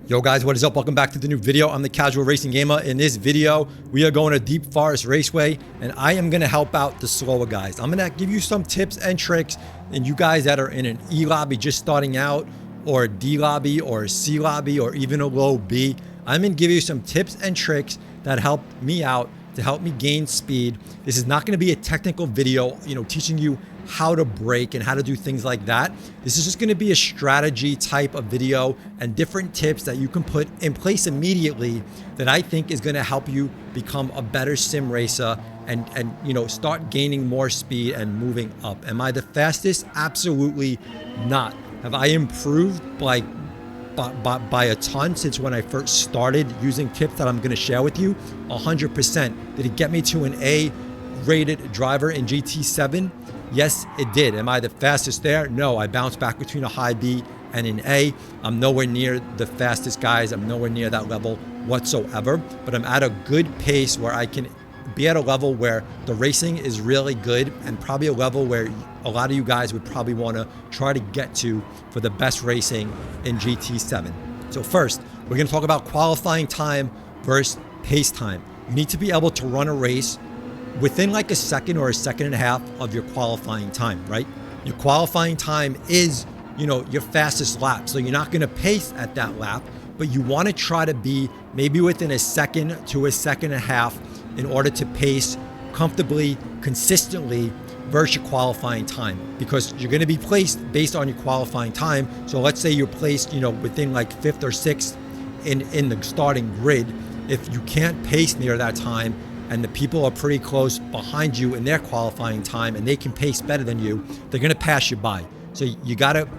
Yo guys, what is up? Welcome back to the new video. I'm the Casual Racing Gamer. In this video, we are going to Deep Forest Raceway, and I am going to help out the slower guys. I'm going to give you some tips and tricks, and you guys that are in an E lobby just starting out, or a D lobby, or a C lobby, or even a low B, I'm going to give you some tips and tricks that help me out to help me gain speed. This is not going to be a technical video, teaching you how to brake and how to do things like that. This is just going to be a strategy type of video and different tips that you can put in place immediately that I think is going to help you become a better sim racer and start gaining more speed and moving up. Am I the fastest? Absolutely not. Have I improved by a ton since when I first started using tips that I'm going to share with you? 100%. Did it get me to an A-rated driver in GT7? Yes, it did. Am I the fastest there? No, I bounced back between a high B and an A. I'm nowhere near the fastest guys. I'm nowhere near that level whatsoever, but I'm at a good pace where I can be at a level where the racing is really good and probably a level where a lot of you guys would probably want to try to get to for the best racing in GT7. So first, we're going to talk about qualifying time versus pace time. You need to be able to run a race within like a second or a second and a half of your qualifying time, right? Your qualifying time is, your fastest lap. So you're not going to pace at that lap, but you want to try to be maybe within a second to a second and a half in order to pace comfortably, consistently versus your qualifying time, because you're going to be placed based on your qualifying time. So let's say you're placed, within like 5th or 6th in the starting grid. If you can't pace near that time, and the people are pretty close behind you in their qualifying time and they can pace better than you, they're gonna pass you by. So you gotta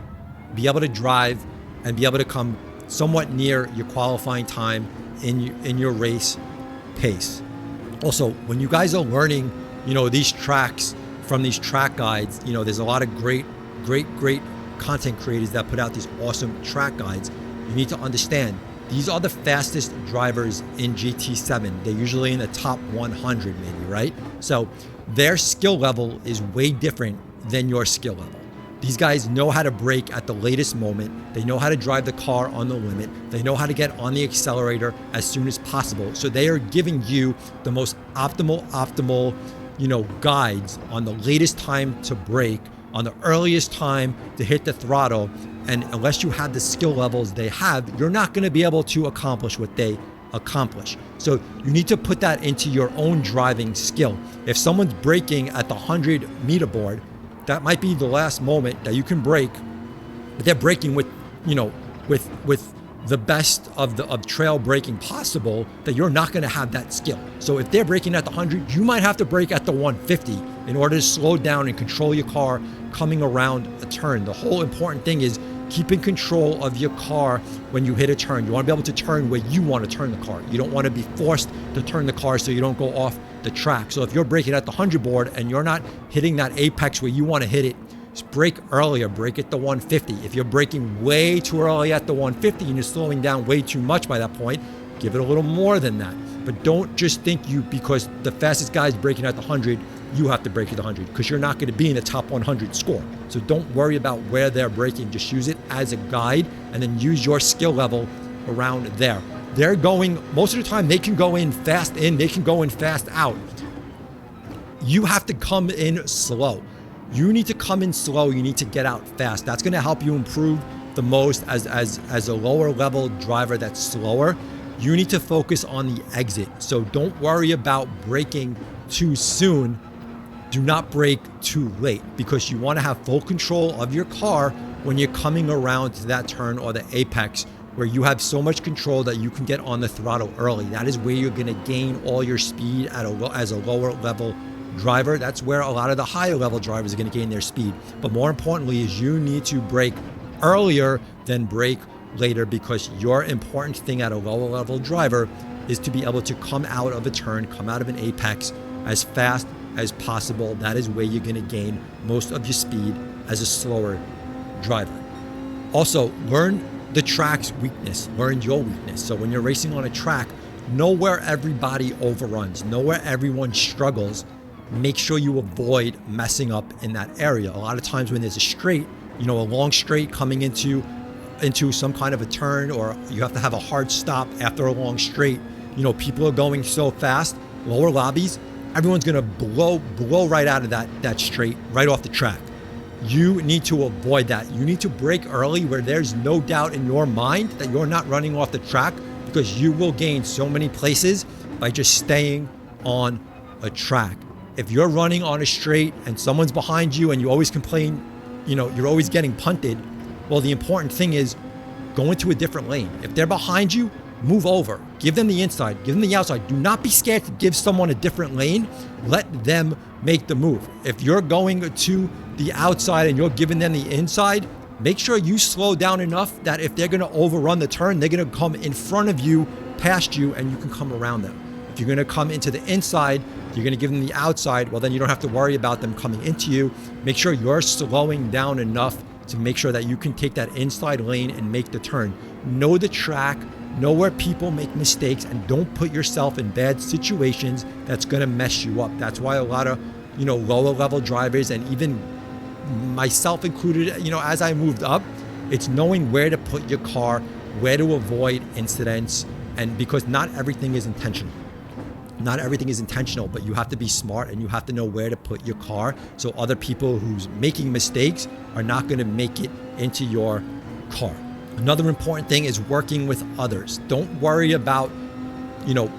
be able to drive and be able to come somewhat near your qualifying time in your race pace. Also, when you guys are learning, these tracks from these track guides, there's a lot of great content creators that put out these awesome track guides. You need to understand, these are the fastest drivers in GT7. They're usually in the top 100 maybe, right? So their skill level is way different than your skill level. These guys know how to brake at the latest moment. They know how to drive the car on the limit. They know how to get on the accelerator as soon as possible. So they are giving you the most optimal, guides on the latest time to brake, on the earliest time to hit the throttle. And unless you have the skill levels they have, you're not going to be able to accomplish what they accomplish. So you need to put that into your own driving skill. If someone's braking at the 100-meter board, that might be the last moment that you can brake, but they're braking with the best of trail braking possible, that you're not going to have that skill. So if they're braking at the 100, you might have to brake at the 150 in order to slow down and control your car coming around a turn. The whole important thing is keeping control of your car when you hit a turn. You want to be able to turn where you want to turn the car. You don't want to be forced to turn the car so you don't go off the track. So if you're braking at the 100 board and you're not hitting that apex where you want to hit it, just brake earlier, brake at the 150. If you're braking way too early at the 150 and you're slowing down way too much by that point, give it a little more than that. But don't just think because the fastest guy is braking at the 100, you have to brake at the 100, because you're not going to be in the top 100 score. So don't worry about where they're braking. Just use it as a guide and then use your skill level around there. They're going, most of the time, they can go in, they can go in fast out. You have to come in slow. You need to come in slow. You need to get out fast. That's going to help you improve the most as a lower level driver that's slower. You need to focus on the exit. So don't worry about braking too soon. Do not brake too late, because you want to have full control of your car when you're coming around to that turn or the apex, where you have so much control that you can get on the throttle early. That is where you're going to gain all your speed as a lower level driver. That's where a lot of the higher level drivers are going to gain their speed. But more importantly is you need to brake earlier than brake later, because your important thing at a lower level driver is to be able to come out of a turn, come out of an apex as fast as possible. That is where you're going to gain most of your speed as a slower driver. Also, learn the track's weakness, learn your weakness. So when you're racing on a track, know where everybody overruns, know where everyone struggles. Make sure you avoid messing up in that area. A lot of times when there's a straight, a long straight coming into into some kind of a turn, or you have to have a hard stop after a long straight, you know, people are going so fast, lower lobbies, everyone's gonna blow right out of that straight, right off the track. You need to avoid that. You need to brake early where there's no doubt in your mind that you're not running off the track, because you will gain so many places by just staying on a track. If you're running on a straight and someone's behind you and you always complain, you know, you're always getting punted, well, the important thing is go into a different lane. If they're behind you, move over. Give them the inside, give them the outside. Do not be scared to give someone a different lane. Let them make the move. If you're going to the outside and you're giving them the inside, make sure you slow down enough that if they're going to overrun the turn, they're going to come in front of you, past you, and you can come around them. If you're going to come into the inside, you're going to give them the outside, well, then you don't have to worry about them coming into you. Make sure you're slowing down enough to make sure that you can take that inside lane and make the turn. Know the track, know where people make mistakes, and don't put yourself in bad situations that's going to mess you up. That's why a lot of, you know, lower level drivers, and even myself included, you know, as I moved up, it's knowing where to put your car, where to avoid incidents, and because not everything is intentional. Not everything is intentional, but you have to be smart and you have to know where to put your car so other people who's making mistakes are not going to make it into your car. Another important thing is working with others. Don't worry about, you know,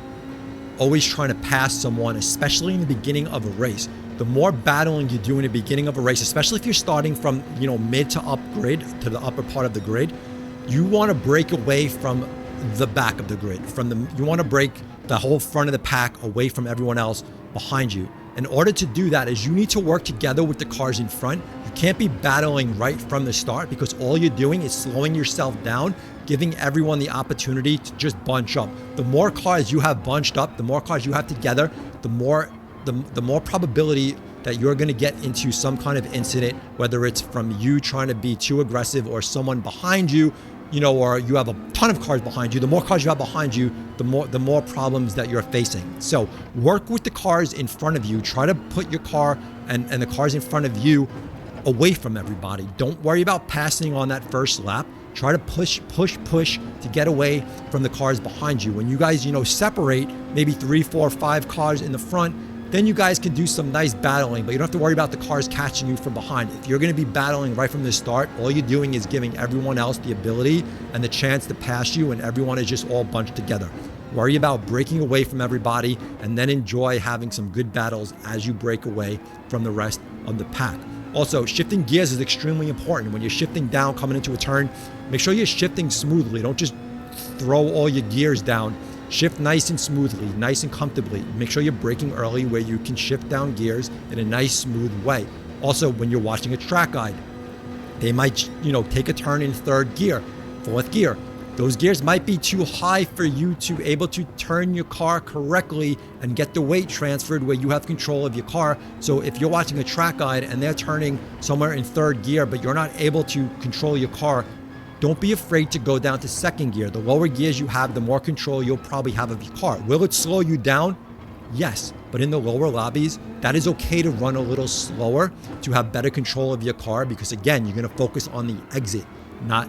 always trying to pass someone, especially in the beginning of a race. The more battling you do in the beginning of a race, especially if you're starting from, you know, mid to up grid, to the upper part of the grid, you want to break away from the back of the grid. You want to break the whole front of the pack away from everyone else behind you. In order to do that is you need to work together with the cars in front. You can't be battling right from the start, because all you're doing is slowing yourself down, giving everyone the opportunity to just bunch up. The more cars you have bunched up, the more cars you have together, the more probability that you're going to get into some kind of incident, whether it's from you trying to be too aggressive or someone behind you, you know, or you have a ton of cars behind you. The more cars you have behind you, the more problems that you're facing. So work with the cars in front of you. Try to put your car and the cars in front of you away from everybody. Don't worry about passing on that first lap. Try to push to get away from the cars behind you. When you guys, you know, separate maybe 3, 4, 5 cars in the front, then you guys can do some nice battling, but you don't have to worry about the cars catching you from behind. If you're going to be battling right from the start, all you're doing is giving everyone else the ability and the chance to pass you, and everyone is just all bunched together. Worry about breaking away from everybody, and then enjoy having some good battles as you break away from the rest of the pack. Also, shifting gears is extremely important. When you're shifting down, coming into a turn, make sure you're shifting smoothly. Don't just throw all your gears down. Shift nice and smoothly, nice and comfortably. Make sure you're braking early where you can shift down gears in a nice, smooth way. Also, when you're watching a track guide, they might, you know, take a turn in 3rd gear, 4th gear. Those gears might be too high for you to be able to turn your car correctly and get the weight transferred where you have control of your car. So if you're watching a track guide and they're turning somewhere in 3rd gear, but you're not able to control your car, don't be afraid to go down to 2nd gear. The lower gears you have, the more control you'll probably have of your car. Will it slow you down? Yes, but in the lower lobbies, that is okay to run a little slower to have better control of your car, because again, you're going to focus on the exit, not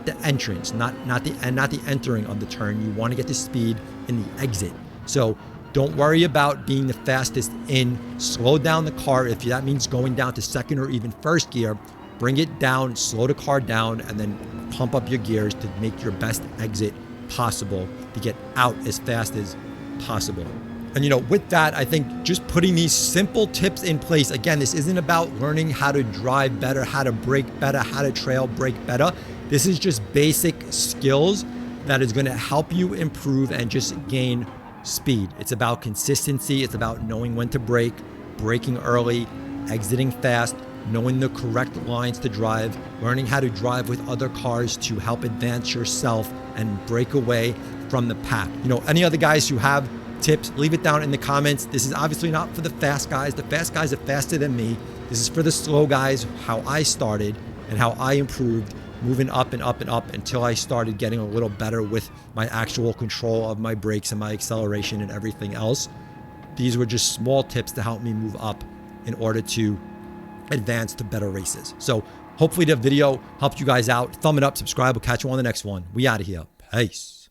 the entrance, not the entering of the turn. You want to get the speed in the exit. So don't worry about being the fastest in. Slow down the car. If that means going down to 2nd or even 1st gear, bring it down, slow the car down, and then pump up your gears to make your best exit possible, to get out as fast as possible. And you know, with that, I think just putting these simple tips in place, again, this isn't about learning how to drive better, how to brake better, how to trail brake better. This is just basic skills that is going to help you improve and just gain speed. It's about consistency. It's about knowing when to brake, braking early, exiting fast, knowing the correct lines to drive, learning how to drive with other cars to help advance yourself and break away from the pack. You know, any other guys who have tips, leave it down in the comments. This is obviously not for the fast guys. The fast guys are faster than me. This is for the slow guys, how I started and how I improved, moving up and up and up until I started getting a little better with my actual control of my brakes and my acceleration and everything else. These were just small tips to help me move up in order to advance to better races. So Hopefully the video helped you guys out. Thumb it up, subscribe. We'll catch you on the next one. We out of here. Peace.